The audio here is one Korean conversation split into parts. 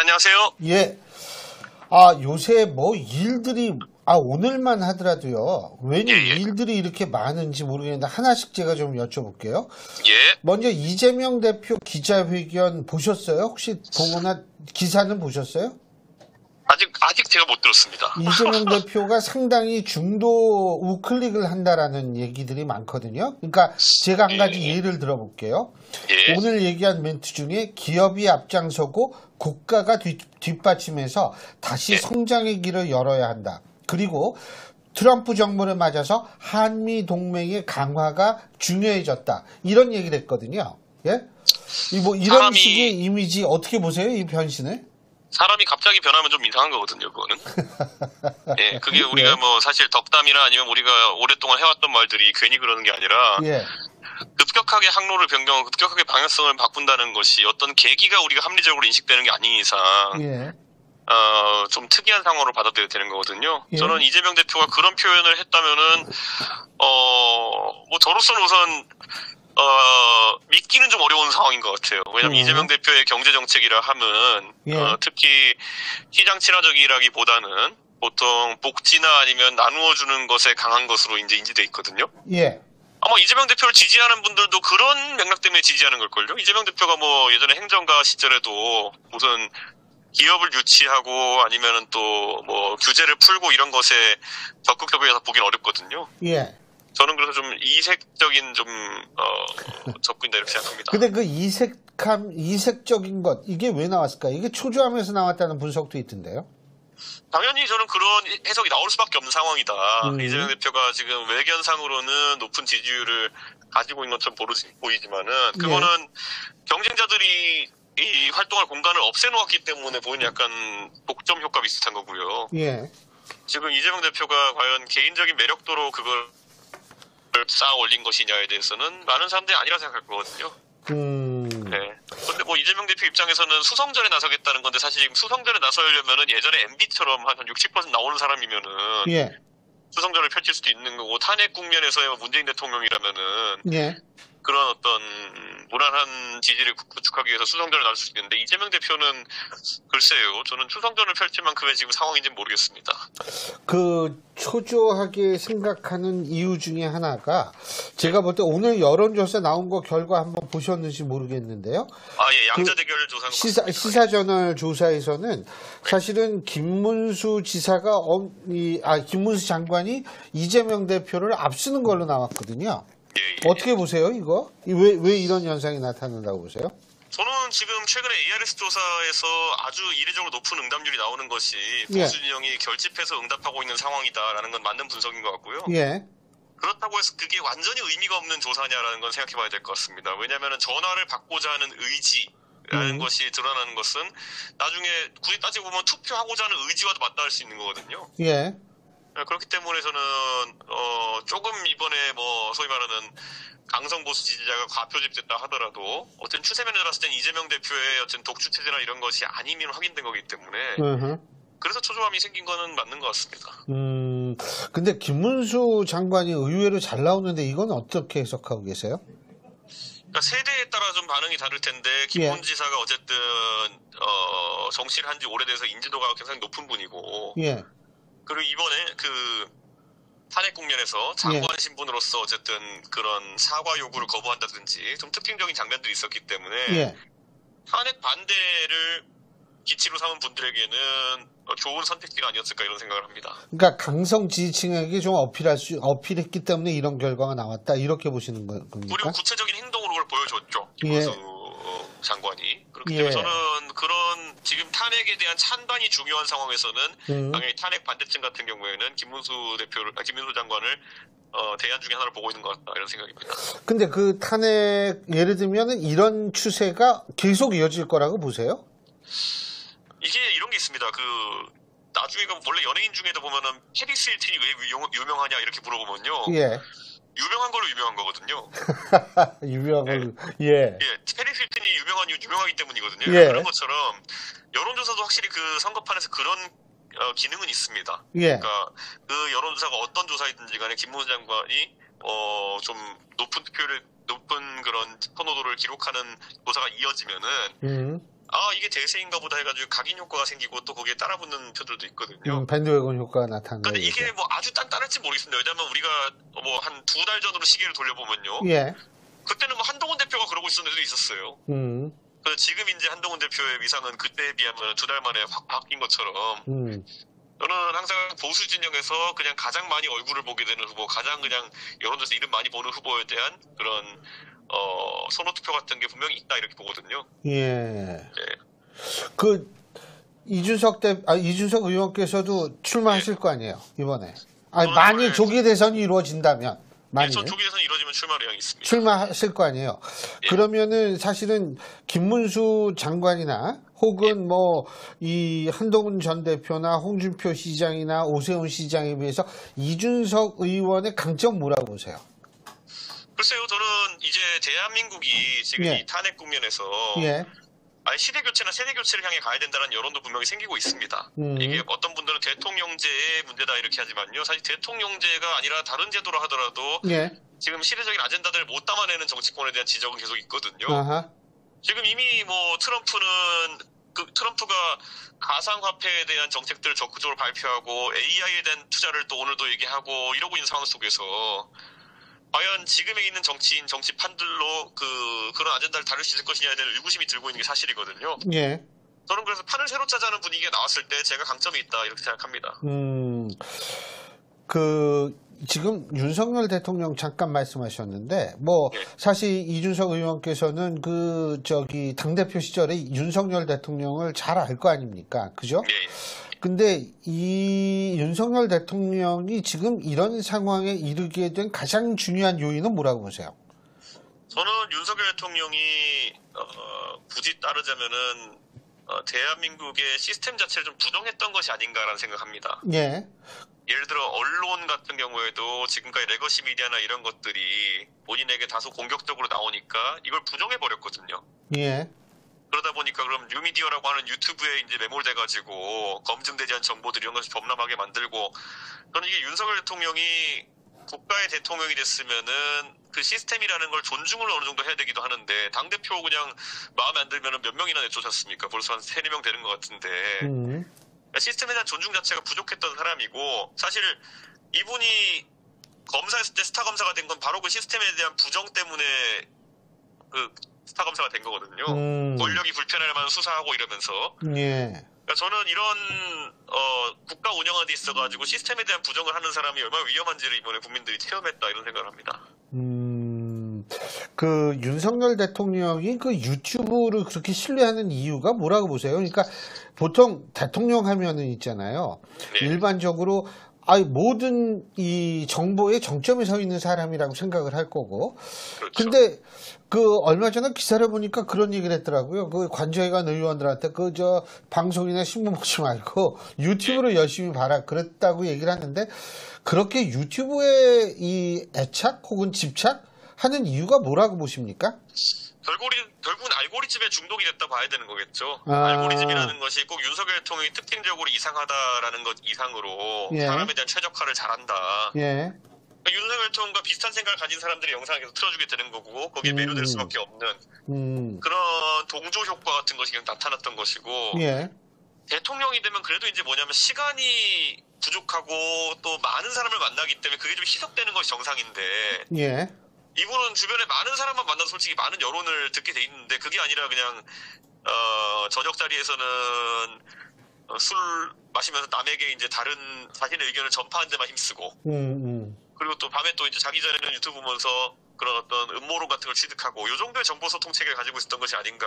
안녕하세요. 예. 요새 뭐 일들이, 오늘만 하더라도요. 왜 일들이 이렇게 많은지 모르겠는데 하나씩 제가 좀 여쭤볼게요. 예. 먼저 이재명 대표 기자회견 보셨어요? 혹시 보거나 기사는 보셨어요? 아직 제가 못 들었습니다. 이재명 대표가 상당히 중도 우클릭을 한다라는 얘기들이 많거든요. 그러니까 제가 한 가지 예를 들어볼게요. 예. 오늘 얘기한 멘트 중에 기업이 앞장서고 국가가 뒷받침해서 다시 성장의 길을 열어야 한다. 그리고 트럼프 정부를 맞아서 한미 동맹의 강화가 중요해졌다. 이런 얘기를 했거든요. 예? 이런 식의 이미지 어떻게 보세요? 이 변신을? 사람이 갑자기 변하면 좀 이상한 거거든요, 그거는. 예, 그게 우리가 뭐 사실 덕담이나 아니면 우리가 오랫동안 해왔던 말들이 괜히 그러는 게 아니라 급격하게 항로를 변경하고 급격하게 방향성을 바꾼다는 것이 어떤 계기가 우리가 합리적으로 인식되는 게 아닌 이상 좀 특이한 상황으로 받아들여야 되는 거거든요. 저는 이재명 대표가 그런 표현을 했다면은 뭐 저로서는 우선 믿기는 좀 어려운 상황인 것 같아요. 왜냐면 이재명 대표의 경제정책이라 함은, 특히 시장 친화적이라기보다는 보통 복지나 아니면 나누어주는 것에 강한 것으로 이제 인지돼 있거든요. 아마 이재명 대표를 지지하는 분들도 그런 맥락 때문에 지지하는 걸걸요? 이재명 대표가 뭐 예전에 행정가 시절에도 무슨 기업을 유치하고 아니면은 또 뭐 규제를 풀고 이런 것에 적극적이어서 보긴 어렵거든요. 저는 그래서 좀 이색적인 접근이다 이렇게 생각합니다. 근데 그 이색적인 것, 이게 왜 나왔을까? 이게 초조함에서 나왔다는 분석도 있던데요? 당연히 저는 그런 해석이 나올 수밖에 없는 상황이다. 이재명 대표가 지금 외견상으로는 높은 지지율을 가지고 있는 것처럼 보이지만은, 그거는 경쟁자들이 이 활동할 공간을 없애놓았기 때문에 보이는 약간 독점 효과 비슷한 거고요. 지금 이재명 대표가 과연 개인적인 매력도로 그걸 쌓아 올린 것이냐에 대해서는 많은 사람들이 아니라 생각할 거거든요. 근데 뭐 이재명 대표 입장에서는 수성전에 나서겠다는 건데, 사실 지금 수성전에 나서려면은 예전에 MB처럼 한 60% 나오는 사람이면은 수성전을 펼칠 수도 있는 거고, 탄핵 국면에서의 문재인 대통령이라면은 그런 어떤 무난한 지지를 구축하기 위해서 수성전을 나설 수 있는데, 이재명 대표는 글쎄요, 저는 수성전을 펼칠 만큼의 지금 상황인지는 모르겠습니다. 그 초조하게 생각하는 이유 중에 하나가, 제가 볼 때 오늘 여론조사 나온 거 결과 한번 보셨는지 모르겠는데요. 양자대결 조사. 시사저널 조사에서는 사실은 김문수 김문수 장관이 이재명 대표를 앞서는 걸로 나왔거든요. 어떻게 보세요, 이거? 왜 이런 현상이 나타난다고 보세요? 저는 지금 최근에 ARS 조사에서 아주 이례적으로 높은 응답률이 나오는 것이 보수 진영이 결집해서 응답하고 있는 상황이다라는 건 맞는 분석인 것 같고요. 그렇다고 해서 그게 완전히 의미가 없는 조사냐라는 건 생각해 봐야 될 것 같습니다. 왜냐하면 전화를 받고자 하는 의지라는 것이 드러나는 것은 나중에 굳이 따지고 보면 투표하고자 하는 의지와도 맞닿을 수 있는 거거든요. 그렇기 때문에 저는 조금 이번에 뭐 소위 말하는 강성 보수 지지자가 과표집됐다 하더라도 어떤 추세면에 들었을 땐 이재명 대표의 어떤 독주 체제나 이런 것이 아니면 확인된 거기 때문에 그래서 초조함이 생긴 거는 맞는 것 같습니다. 근데 김문수 장관이 의외로 잘 나오는데 이건 어떻게 해석하고 계세요? 그러니까 세대에 따라 좀 반응이 다를 텐데, 김문수 지사가 어쨌든 정치를 한 지 오래돼서 인지도가 굉장히 높은 분이고, 그리고 이번에 그 탄핵 국면에서 장관 신분으로서 어쨌든 그런 사과 요구를 거부한다든지 좀 특징적인 장면들이 있었기 때문에 탄핵 반대를 기치로 삼은 분들에게는 좋은 선택지가 아니었을까 이런 생각을 합니다. 그러니까 강성 지지층에게 좀 어필했기 때문에 이런 결과가 나왔다, 이렇게 보시는 겁니까? 그리고 구체적인 행동으로 그걸 보여줬죠, 김문수 장관이. 그렇기 때문에 저는 그런 지금 탄핵에 대한 찬반이 중요한 상황에서는 당연히 탄핵 반대층 같은 경우에는 김문수 장관을 대안 중에 하나를 보고 있는 것 같다, 이런 생각입니다. 근데 그 탄핵, 예를 들면 이런 추세가 계속 이어질 거라고 보세요? 이게 이런 게 있습니다. 나중에 원래 연예인 중에도 보면은 페리스 힐튼이 왜 유명하냐 이렇게 물어보면요. 유명한 걸로 유명한 거거든요. 유명한 걸로. 페리스 힐튼이 유명하기 때문이거든요. 그런 것처럼 여론조사도 확실히 그 선거판에서 그런 기능은 있습니다. 그러니까 그 여론조사가 어떤 조사이든지 간에 김문수 장관이 좀 높은 그런 선호도를 기록하는 조사가 이어지면은 이게 대세인가 보다 해가지고 각인 효과가 생기고 또 거기에 따라붙는 편들도 있거든요. 밴드웨건 효과가 나타나는 근데 이게 뭐 아주 단단할지 모르겠습니다. 왜냐면 우리가 뭐 한 2달 전으로 시계를 돌려보면요. 예. 그때는 뭐 한동훈 대표가 그러고 있었는 데도 있었어요. 그래서 지금 이제 한동훈 대표의 위상은 그때에 비하면 2달 만에 확 바뀐 것처럼 저는 항상 보수 진영에서 그냥 가장 많이 얼굴을 보게 되는 후보, 가장 그냥 여론조사 이름 많이 보는 후보에 대한 그런 선호투표 같은 게 분명히 있다 이렇게 보거든요. 예. 네. 그 이준석 의원께서도 출마하실 거 아니에요 이번에. 만일 조기 대선이 이루어진다면. 전 조기 대선이 이루어지면 출마 의향이 있습니다. 출마하실 거 아니에요. 예. 그러면은 사실은 김문수 장관이나 혹은 뭐 이 한동훈 전 대표나 홍준표 시장이나 오세훈 시장에 비해서 이준석 의원의 강점 뭐라고 보세요? 글쎄요, 저는 이제 대한민국이 지금 이 탄핵 국면에서 시대 교체나 세대 교체를 향해 가야 된다는 여론도 분명히 생기고 있습니다. 이게 어떤 분들은 대통령제의 문제다 이렇게 하지만요. 사실 대통령제가 아니라 다른 제도로 하더라도 지금 시대적인 아젠다들을 못 담아내는 정치권에 대한 지적은 계속 있거든요. 지금 이미 뭐 트럼프가 가상화폐에 대한 정책들을 적극적으로 발표하고 AI에 대한 투자를 또 오늘도 얘기하고 이러고 있는 상황 속에서 과연 지금에 있는 정치판들로 그런 아젠다를 다룰 수 있을 것이냐에 대한 의구심이 들고 있는 게 사실이거든요. 예. 저는 그래서 판을 새로 짜자는 분위기가 나왔을 때 제가 강점이 있다 이렇게 생각합니다. 지금 윤석열 대통령 잠깐 말씀하셨는데 사실 이준석 의원께서는 당대표 시절에 윤석열 대통령을 잘 알 거 아닙니까? 그죠? 네. 근데 이 윤석열 대통령이 지금 이런 상황에 이르게 된 가장 중요한 요인은 뭐라고 보세요? 저는 윤석열 대통령이 굳이 따르자면은 대한민국의 시스템 자체를 좀 부정했던 것이 아닌가라는 생각합니다. 예. 예를 들어 언론 같은 경우에도 지금까지 레거시 미디어나 이런 것들이 본인에게 다소 공격적으로 나오니까 이걸 부정해 버렸거든요. 예. 그러다 보니까 그럼 뉴미디어라고 하는 유튜브에 이제 매몰돼가지고 검증되지 않은 정보들 이런 것을 범람하게 만들고 저는 이게 윤석열 대통령이 국가의 대통령이 됐으면은 그 시스템이라는 걸 존중을 어느 정도 해야 되기도 하는데 당대표 그냥 마음에 안 들면은 몇 명이나 내쫓았습니까? 벌써 한 3-4명 되는 것 같은데 그러니까 시스템에 대한 존중 자체가 부족했던 사람이고 사실 이분이 검사했을 때 스타 검사가 된 건 바로 그 시스템에 대한 부정 때문에 스타 검사가 된 거거든요. 권력이 불편할 만한 수사하고 이러면서. 예. 그러니까 저는 이런 국가 운영하는 데 있어가지고 시스템에 대한 부정을 하는 사람이 얼마나 위험한지를 이번에 국민들이 체험했다 이런 생각을 합니다. 윤석열 대통령이 유튜브를 그렇게 신뢰하는 이유가 뭐라고 보세요? 그러니까 보통 대통령 하면은 있잖아요. 네. 일반적으로 모든 이 정보의 정점에 서 있는 사람이라고 생각을 할 거고. 그렇죠. 근데 얼마 전에 기사를 보니까 그런 얘기를 했더라고요. 관저회관 의원들한테 방송이나 신문 보지 말고 유튜브를 열심히 봐라 그랬다고 얘기를 하는데 그렇게 유튜브에 이 애착 혹은 집착 하는 이유가 뭐라고 보십니까? 결국은 알고리즘에 중독이 됐다 봐야 되는 거겠죠. 알고리즘이라는 것이 꼭 윤석열 대통령이 특징적으로 이상하다라는 것 이상으로 사람에 대한 최적화를 잘한다. 예. 그러니까 윤석열 대통령과 비슷한 생각을 가진 사람들이 영상을 계속 틀어주게 되는 거고 거기에 매료될 수밖에 없는 그런 동조 효과 같은 것이 나타났던 것이고 예. 대통령이 되면 그래도 이제 뭐냐면 시간이 부족하고 또 많은 사람을 만나기 때문에 그게 좀 희석되는 것이 정상인데 예. 이분은 주변에 많은 사람만 만나서 솔직히 많은 여론을 듣게 돼 있는데 그게 아니라 그냥 저녁 자리에서는 술 마시면서 남에게 이제 다른 자신의 의견을 전파하는 데만 힘쓰고 그리고 또 밤에 또 이제 자기 전에는 유튜브 보면서 그런 어떤 음모론 같은 걸 취득하고 이 정도의 정보 소통 체계를 가지고 있었던 것이 아닌가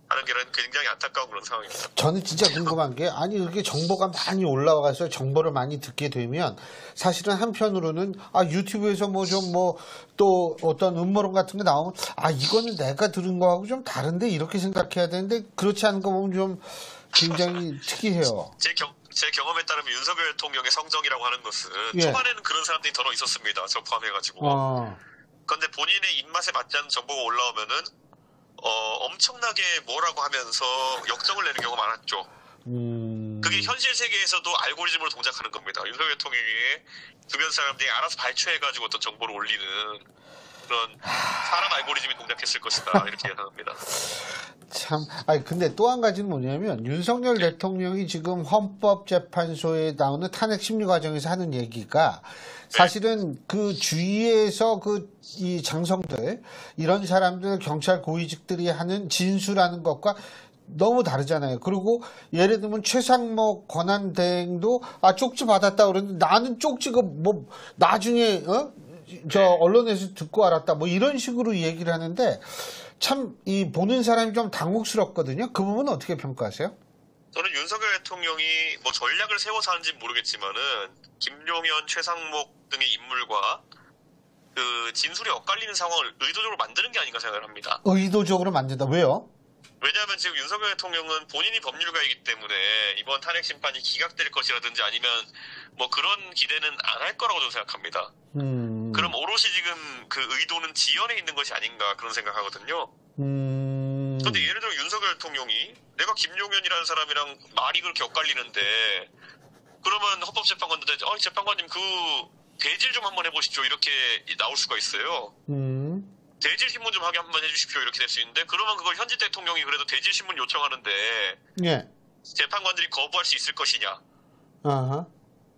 하는 게 굉장히 안타까운 그런 상황입니다. 저는 진짜 궁금한 게 이렇게 정보가 많이 올라와서 정보를 많이 듣게 되면 사실은 한편으로는 유튜브에서 또 어떤 음모론 같은 게 나오면 이거는 내가 들은 거하고 좀 다른데 이렇게 생각해야 되는데 그렇지 않은 거 보면 좀 굉장히 특이해요. 제 경험에 따르면 윤석열 대통령의 성정이라고 하는 것은 초반에는 그런 사람들이 더러 있었습니다. 저 포함해가지고. 그런데 본인의 입맛에 맞지 않는 정보가 올라오면은 엄청나게 뭐라고 하면서 역정을 내는 경우가 많았죠. 그게 현실 세계에서도 알고리즘으로 동작하는 겁니다. 윤석열 대통령이 주변 사람들이 알아서 발췌해가지고 어떤 정보를 올리는 그런 사람 알고리즘이 동작했을 것이다 이렇게 예상합니다. 참, 아니, 근데 또 한 가지는 뭐냐면, 윤석열 대통령이 지금 헌법재판소에 나오는 탄핵 심리 과정에서 하는 얘기가 사실은 그 주위에서 이 장성들, 이런 사람들, 경찰 고위직들이 하는 진술하는 것과 너무 다르잖아요. 그리고 예를 들면 최상목 권한대행도 쪽지 받았다 그러는데 나는 쪽지가 뭐 나중에 언론에서 듣고 알았다 뭐 이런 식으로 얘기를 하는데 참 이 보는 사람이 좀 당혹스럽거든요. 그 부분은 어떻게 평가하세요? 저는 윤석열 대통령이 뭐 전략을 세워서 하는지는 모르겠지만은 김용현, 최상목 등의 인물과 그 진술이 엇갈리는 상황을 의도적으로 만드는 게 아닌가 생각을 합니다. 의도적으로 만든다. 왜요? 왜냐하면 지금 윤석열 대통령은 본인이 법률가이기 때문에 이번 탄핵 심판이 기각될 것이라든지 아니면 뭐 그런 기대는 안 할 거라고 저는 생각합니다. 그럼 오롯이 지금 그 의도는 지연에 있는 것이 아닌가 그런 생각하거든요. 그런데 예를 들어 윤석열 대통령이 내가 김용현이라는 사람이랑 말이 그렇게 엇갈리는데 그러면 헌법재판관한테 재판관님 그 대질 좀 한번 해보시죠 이렇게 나올 수가 있어요. 대질 신문 좀 하게 한번 해주십시오 이렇게 될 수 있는데 그러면 그걸 현직 대통령이 그래도 대질 신문 요청하는데 예. 재판관들이 거부할 수 있을 것이냐? 아하.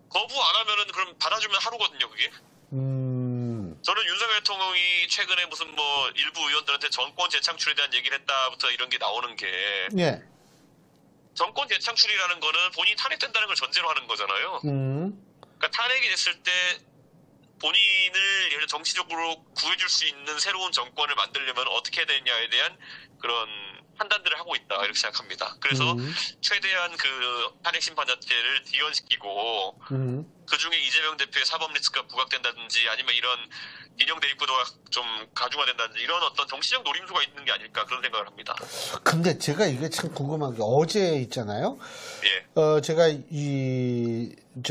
거부 안 하면은 그럼 받아주면 하루거든요 그게. 저는 윤석열 대통령이 최근에 무슨 뭐 일부 의원들한테 정권 재창출에 대한 얘기를 했다부터 이런 게 나오는 게 예. 정권 재창출이라는 거는 본인이 탄핵된다는 걸 전제로 하는 거잖아요. 그러니까 탄핵이 됐을 때 본인을 예를 정치적으로 구해줄 수 있는 새로운 정권을 만들려면 어떻게 해야 되느냐에 대한 그런 판단들을 하고 있다 이렇게 생각합니다. 그래서 최대한 그 탄핵 심판 자체를 지연시키고 그중에 이재명 대표의 사법 리스크가 부각된다든지 아니면 이런 인형 대입구도가 좀 가중화된다든지 이런 어떤 정치적 노림수가 있는 게 아닐까 그런 생각을 합니다. 근데 제가 이게 참 궁금한 게 어제 있잖아요. 예. 제가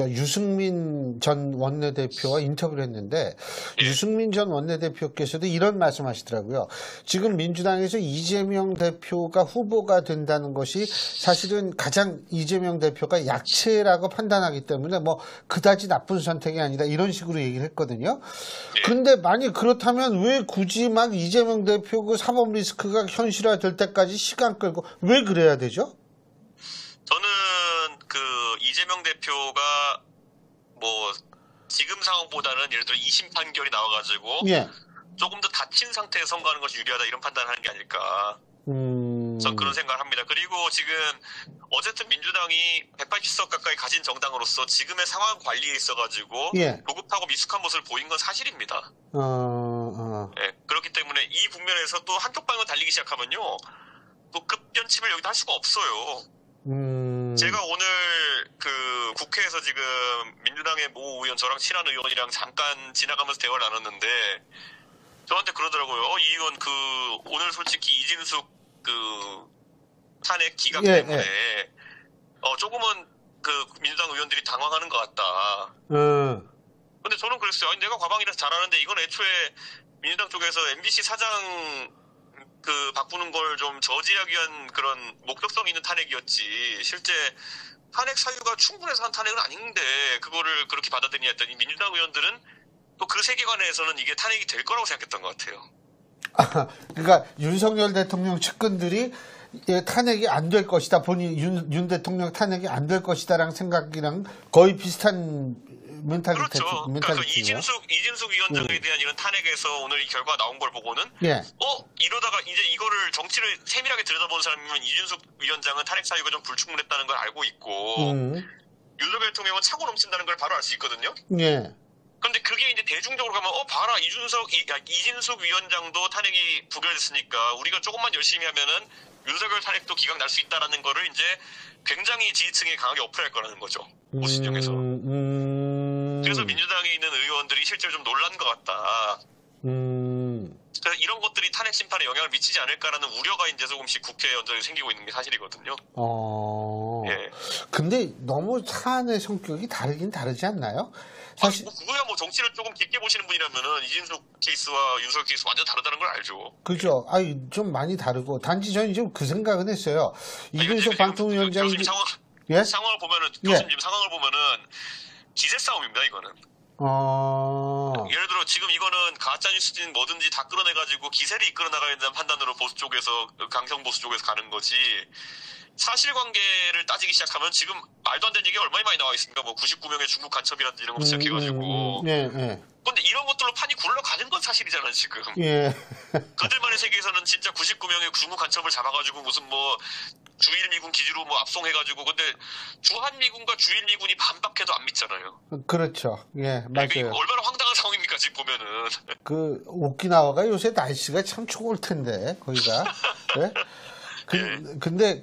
유승민 전 원내대표와 인터뷰를 했는데 유승민 전 원내대표께서도 이런 말씀하시더라고요. 지금 민주당에서 이재명 대표가 후보가 된다는 것이 사실은 가장 이재명 대표가 약체라고 판단하기 때문에 뭐 그다지 나쁜 선택이 아니다 이런 식으로 얘기를 했거든요. 근데 만약 그렇다면 왜 굳이 막 이재명 대표 그 사법 리스크가 현실화될 때까지 시간 끌고 왜 그래야 되죠? 저는 그 이재명 대표가 뭐 지금 상황보다는 예를 들어 2심 판결이 나와가지고 예. 조금 더 다친 상태에서 선거하는 것이 유리하다 이런 판단을 하는 게 아닐까. 전 그런 생각을 합니다. 그리고 지금 어쨌든 민주당이 180석 가까이 가진 정당으로서 지금의 상황 관리에 있어가지고 예. 조급하고 미숙한 모습을 보인 건 사실입니다. 네, 그렇기 때문에 이 국면에서 또 한쪽 방향으로 달리기 시작하면요. 또 급변침을 여기다 할 수가 없어요. 제가 오늘 그 국회에서 지금 민주당의 모 의원 저랑 친한 의원이랑 잠깐 지나가면서 대화를 나눴는데 저한테 그러더라고요. 이 의원 그 오늘 솔직히 이진숙 그 탄핵 기각 때문에 조금은 그 민주당 의원들이 당황하는 것 같다. 근데 저는 그랬어요. 아니, 내가 과방이라서 잘하는데 이건 애초에 민주당 쪽에서 MBC 사장 그 바꾸는 걸 좀 저지하기 위한 그런 목적성 있는 탄핵이었지. 실제 탄핵 사유가 충분해서 한 탄핵은 아닌데 그거를 그렇게 받아들이냐 했더니 민주당 의원들은 또 그 세계관에서는 이게 탄핵이 될 거라고 생각했던 것 같아요. 그러니까 윤석열 대통령 측근들이 탄핵이 안 될 것이다. 본인 윤 대통령 탄핵이 안 될 것이다라는 생각이랑 거의 비슷한 멘탈리티. 그렇죠. 그러니까 이진숙 위원장에 대한 이런 탄핵에서 오늘 이 결과가 나온 걸 보고는 이러다가 이제 이거를 정치를 세밀하게 들여다본 사람이면 이진숙 위원장은 탄핵 사유가 좀 불충분했다는 걸 알고 있고 윤석열 대통령은 차고 넘친다는 걸 바로 알 수 있거든요. 예. 그런데 그게 이제 대중적으로 가면 봐라 이진숙 위원장도 탄핵이 부결됐으니까 우리가 조금만 열심히 하면은 윤석열 탄핵도 기각 날 수 있다라는 거를 이제 굉장히 지지층에 강하게 어플할 거라는 거죠. 오신영에서. 그래서 민주당에 있는 의원들이 실제로 좀 놀란 것 같다. 그래서 이런 것들이 탄핵 심판에 영향을 미치지 않을까라는 우려가 이제 조금씩 국회에 언저리 생기고 있는 게 사실이거든요. 예. 근데 너무 사안의 성격이 다르긴 다르지 않나요? 사실 그거야 뭐 정치를 조금 깊게 보시는 분이라면은 이진숙 케이스와 윤석열 케이스 완전 다르다는 걸 알죠. 그죠. 좀 많이 다르고 단지 저는 좀 그 생각은 했어요. 이준석 방통위원장이 상황을 보면은 교수님 지금 상황을 보면은 기세 싸움입니다 이거는. 예를 들어 지금 이거는 가짜뉴스든 뭐든지 다 끌어내가지고 기세를 이끌어 나가야 된다는 판단으로 보수 쪽에서 강성 보수 쪽에서 가는 거지. 사실관계를 따지기 시작하면 지금 말도 안 되는 얘기가 얼마나 많이 나와 있습니까? 뭐 99명의 중국 간첩이라든지 이런 거 시작해가지고. 근데 이런 것들로 판이 굴러가는 건 사실이잖아 지금. 그들만의 세계에서는 진짜 99명의 중국 간첩을 잡아가지고 무슨 뭐 주일미군 기지로 뭐 압송해가지고. 근데 주한미군과 주일미군이 반박해도 안 믿잖아요. 그렇죠. 예, 맞아요. 그러니까 얼마나 황당한 상황입니까 지금 보면은. 그 오키나와가 요새 날씨가 참 추울 텐데 거기가. 네? 근데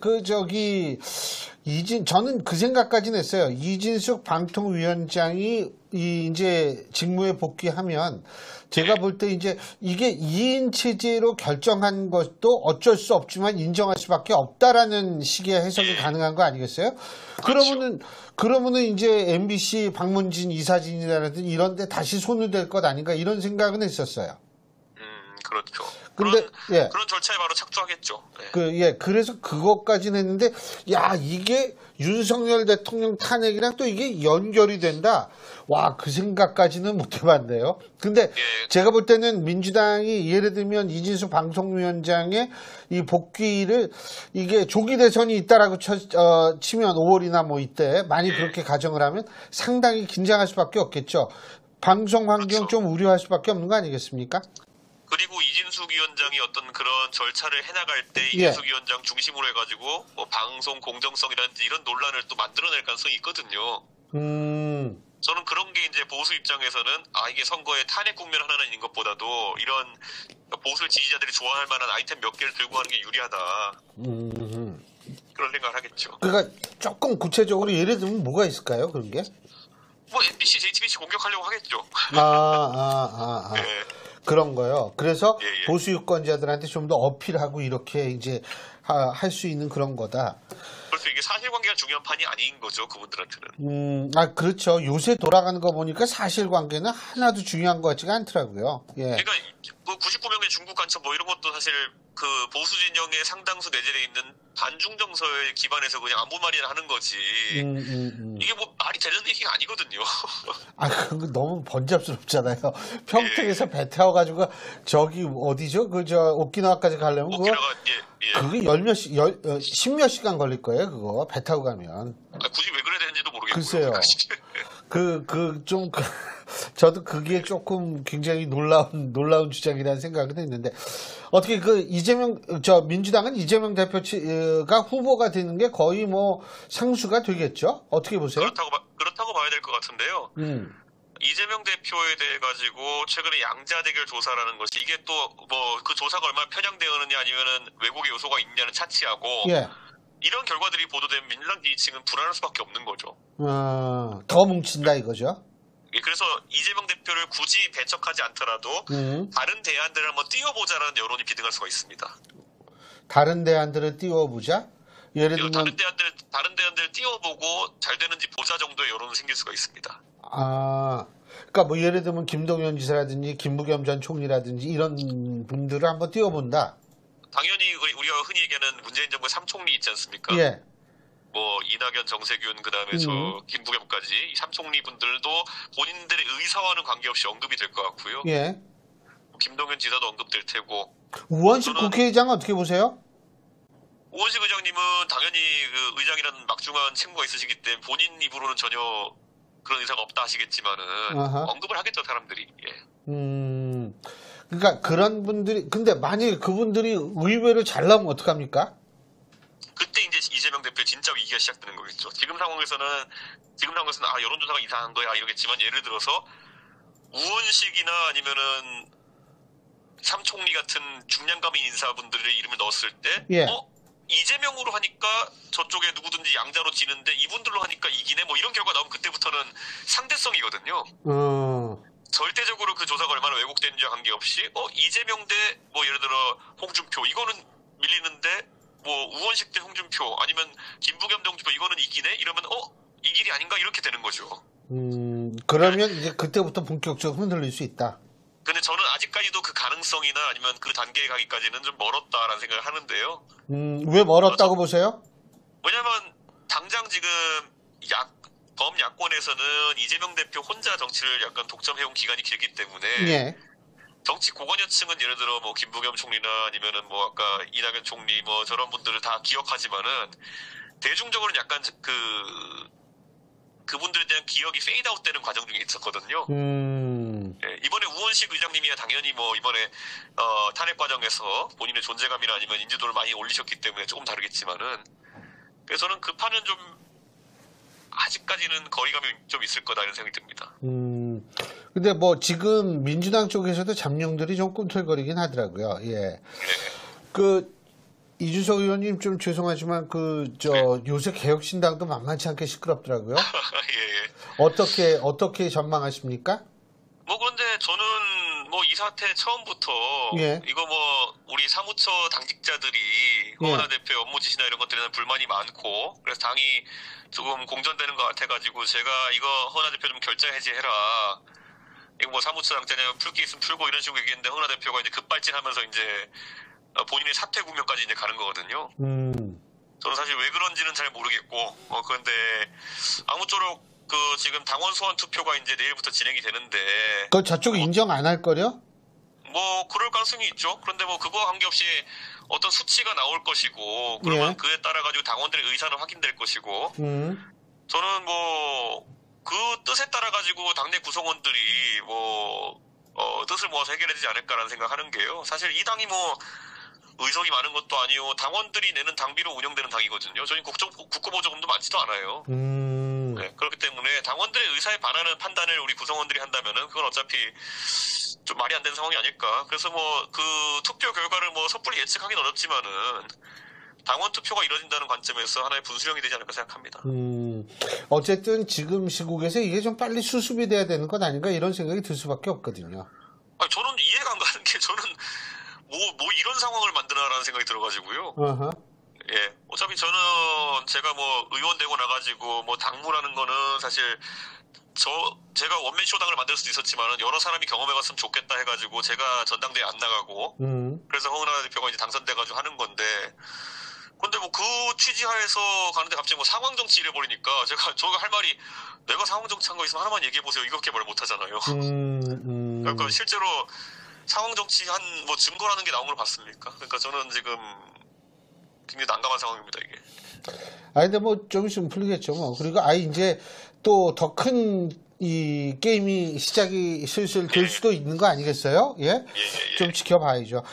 저는 그 생각까지는 했어요. 이진숙 방통위원장이 이제 직무에 복귀하면 제가 볼 때 이제 이게 2인 체제로 결정한 것도 어쩔 수 없지만 인정할 수밖에 없다라는 식의 해석이 가능한 거 아니겠어요? 그러면은 이제 MBC 방문진 이사진이라든지 이런 데 다시 손을 댈 것 아닌가 이런 생각은 했었어요. 그렇죠. 근데 그런 절차에 바로 착수하겠죠. 그래서 그것까지는 했는데 이게 윤석열 대통령 탄핵이랑 또 이게 연결이 된다. 와, 그 생각까지는 못 해봤네요. 근데 제가 볼 때는 민주당이 예를 들면 이진수 방송위원장의 이 복귀를 이게 조기 대선이 있다라고 치면 5월이나 뭐 이때 많이 그렇게 가정을 하면 상당히 긴장할 수밖에 없겠죠. 방송 환경 좀 우려할 수밖에 없는 거 아니겠습니까? 그리고 이진숙 위원장이 어떤 그런 절차를 해나갈 때 이진숙 위원장 중심으로 해가지고 뭐 방송 공정성이라든지 이런 논란을 또 만들어낼 가능성이 있거든요. 저는 그런 게 이제 보수 입장에서는 이게 선거에 탄핵 국면 하나는 것보다도 이런 보수 지지자들이 좋아할 만한 아이템 몇 개를 들고 가는 게 유리하다. 그런 생각을 하겠죠. 그러니까 조금 구체적으로 예를 들면 뭐가 있을까요? 그런 게? 뭐 MBC, JTBC 공격하려고 하겠죠. 그런 거요. 그래서 보수 유권자들한테 좀 더 어필하고 이렇게 이제 할 수 있는 그런 거다. 그래서 이게 사실관계가 중요한 판이 아닌 거죠, 그분들한테는. 그렇죠. 요새 돌아가는 거 보니까 사실관계는 하나도 중요한 것 같지가 않더라고요. 그러니까 뭐 99명의 중국 간첩 뭐 이런 것도 사실 그 보수 진영의 상당수 내재돼 있는 반중 정서에 기반해서 그냥 아무 말이나 하는 거지. 이게 뭐 말이 되는 얘기가 아니거든요. 그거 너무 번잡스럽잖아요. 평택에서 배 태워가지고 저기 어디죠? 오키나와까지 가려면 그게 십몇 시간 걸릴 거예요. 그거 배 타고 가면. 굳이 왜 그래야 되는지도 모르겠고요. 글쎄요. 저도 그게 조금 굉장히 놀라운 주장이라는 생각은 했는데, 어떻게 민주당은 이재명 대표가 후보가 되는 게 거의 뭐 상수가 되겠죠? 어떻게 보세요? 그렇다고 봐야 될 것 같은데요. 이재명 대표에 대해 가지고 최근에 양자 대결 조사라는 것이 이게 또 뭐 그 조사가 얼마나 편향되었느냐 아니면은 왜곡의 요소가 있냐는 차치하고 이런 결과들이 보도되면 민주당 지지층은 불안할 수밖에 없는 거죠. 더 뭉친다 이거죠? 그래서 이재명 대표를 굳이 배척하지 않더라도 다른 대안들을 한번 띄워보자라는 여론이 비등할 수가 있습니다. 다른 대안들을 띄워보자? 예를 들면 다른 대안들을 띄워보고 잘 되는지 보자 정도의 여론이 생길 수가 있습니다. 그러니까 뭐 예를 들면 김동연 지사라든지 김부겸 전 총리라든지 이런 분들을 한번 띄워본다. 당연히 우리가 흔히 얘기하는 문재인 정부의 3총리 있지 않습니까? 뭐 이낙연, 정세균 그다음에 김부겸까지 이 3총리 분들도 본인들의 의사와는 관계없이 언급이 될 것 같고요. 김동연 지사도 언급될 테고. 우원식 국회의장은 어떻게 보세요? 우원식 의장님은 당연히 그 의장이라는 막중한 책무가 있으시기 때문에 본인 입으로는 전혀 그런 의사가 없다 하시겠지만은 언급을 하겠죠 사람들이. 그러니까 그런 분들이 근데 만약에 그분들이 의외로 잘 나오면 어떡합니까? 그때 이제 이재명 대표의 진짜 위기가 시작되는 거겠죠. 지금 상황에서는 여론조사가 이상한 거야 이러겠지만 예를 들어서 우원식이나 아니면은 삼총리 같은 중량감인 인사분들의 이름을 넣었을 때 이재명으로 하니까 저쪽에 누구든지 양자로 지는데 이분들로 하니까 이기네 뭐 이런 결과 나오면 그때부터는 상대성이거든요. 절대적으로 그 조사가 얼마나 왜곡되는지와 관계없이 이재명 대 뭐 예를 들어 홍준표 이거는 밀리는데 뭐 우원식 대 홍준표 아니면 김부겸 대 홍준표 이거는 이기네 이러면 이 길이 아닌가 이렇게 되는 거죠. 그러면 이제 그때부터 본격적으로 흔들릴 수 있다. 근데 저는 아직까지도 그 가능성이나 아니면 그 단계에 가기까지는 좀 멀었다라는 생각을 하는데요. 왜 멀었다고 보세요? 왜냐면 당장 지금 범야권에서는 이재명 대표 혼자 정치를 약간 독점해온 기간이 길기 때문에 예. 정치 고관여층은 예를 들어 뭐 김부겸 총리나 아니면은 뭐 아까 이낙연 총리 뭐 저런 분들을 다 기억하지만은 대중적으로는 약간 그분들에 대한 기억이 페이드아웃 되는 과정 중에 있었거든요. 예, 이번에 우원식 의장님이야 당연히 뭐 이번에 탄핵 과정에서 본인의 존재감이나 아니면 인지도를 많이 올리셨기 때문에 조금 다르겠지만은 그래서 저는 그 판은 좀 아직까지는 거리감이 좀 있을 거다 이런 생각이 듭니다. 근데 뭐 지금 민주당 쪽에서도 잠룡들이 좀 꿈틀거리긴 하더라고요. 예. 네. 이준석 의원님 좀 죄송하지만 네. 요새 개혁신당도 만만치 않게 시끄럽더라고요. 예. 어떻게 전망하십니까? 뭐 그런데 저는 뭐 이 사태 처음부터 예. 이거 뭐 우리 사무처 당직자들이 허은하 대표 업무 지시나 이런 것들에 대한 불만이 많고 그래서 당이 조금 공전되는 것 같아가지고 제가 이거 허은하 대표 좀 결자 해지해라. 이거 뭐 사무처 당자냐 풀 게 있으면 풀고 이런 식으로 얘기했는데 허은하 대표가 이제 급발진하면서 이제 본인의 사퇴 국면까지 이제 가는 거거든요. 저는 사실 왜 그런지는 잘 모르겠고 그런데 아무쪼록 지금 당원 소환 투표가 이제 내일부터 진행이 되는데 저쪽 인정 안 할 거려? 뭐 그럴 가능성이 있죠. 그런데 뭐 그거와 관계없이 어떤 수치가 나올 것이고 그러면 예. 그에 따라 가지고 당원들의 의사는 확인될 것이고 저는 뭐 그 뜻에 따라 가지고 당내 구성원들이 뭐 뜻을 모아서 해결해야 되지 않을까라는 생각하는 게요. 사실 이 당이 뭐 의석이 많은 것도 아니고 당원들이 내는 당비로 운영되는 당이거든요. 저희 국고보조금도 많지도 않아요. 네, 그렇기 때문에 당원들의 의사에 반하는 판단을 우리 구성원들이 한다면은 그건 어차피 좀 말이 안 되는 상황이 아닐까. 그래서 뭐 그 투표 결과를 뭐 섣불리 예측하기는 어렵지만은 당원 투표가 이뤄진다는 관점에서 하나의 분수령이 되지 않을까 생각합니다. 어쨌든 지금 시국에서 이게 좀 빨리 수습이 돼야 되는 것 아닌가 이런 생각이 들 수밖에 없거든요. 아니, 저는 이해가 안 가는 게 저는 뭐 이런 상황을 만드나라는 생각이 들어가지고요. 예, 어차피 저는 제가 뭐 의원 되고 나가지고 뭐 당무라는 거는 사실 제가 원맨쇼 당을 만들 수도 있었지만은 여러 사람이 경험해봤으면 좋겠다 해가지고 제가 전당대회 안 나가고 그래서 허은하 대표가 이제 당선돼가지고 하는 건데 근데 뭐 그 취지하에서 가는데 갑자기 뭐 상황 정치 이래버리니까 저가 할 말이 내가 상황 정치 한 거 있으면 하나만 얘기해보세요 이렇게 말 못하잖아요. 그러니까 실제로 상황 정치 한 뭐 증거라는 게 나온 걸 봤습니까? 그러니까 저는 지금 굉장히 난감한 상황입니다 이게. 근데 뭐 좀 있으면 풀리겠죠 뭐. 그리고 이제 또 더 큰 이 게임이 시작이 슬슬 될 수도 있는 거 아니겠어요? 예? 좀 지켜봐야죠.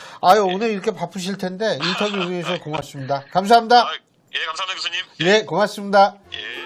오늘 이렇게 바쁘실 텐데 인터뷰 위해서 고맙습니다. 감사합니다. 예, 감사합니다 교수님. 예, 고맙습니다. 예.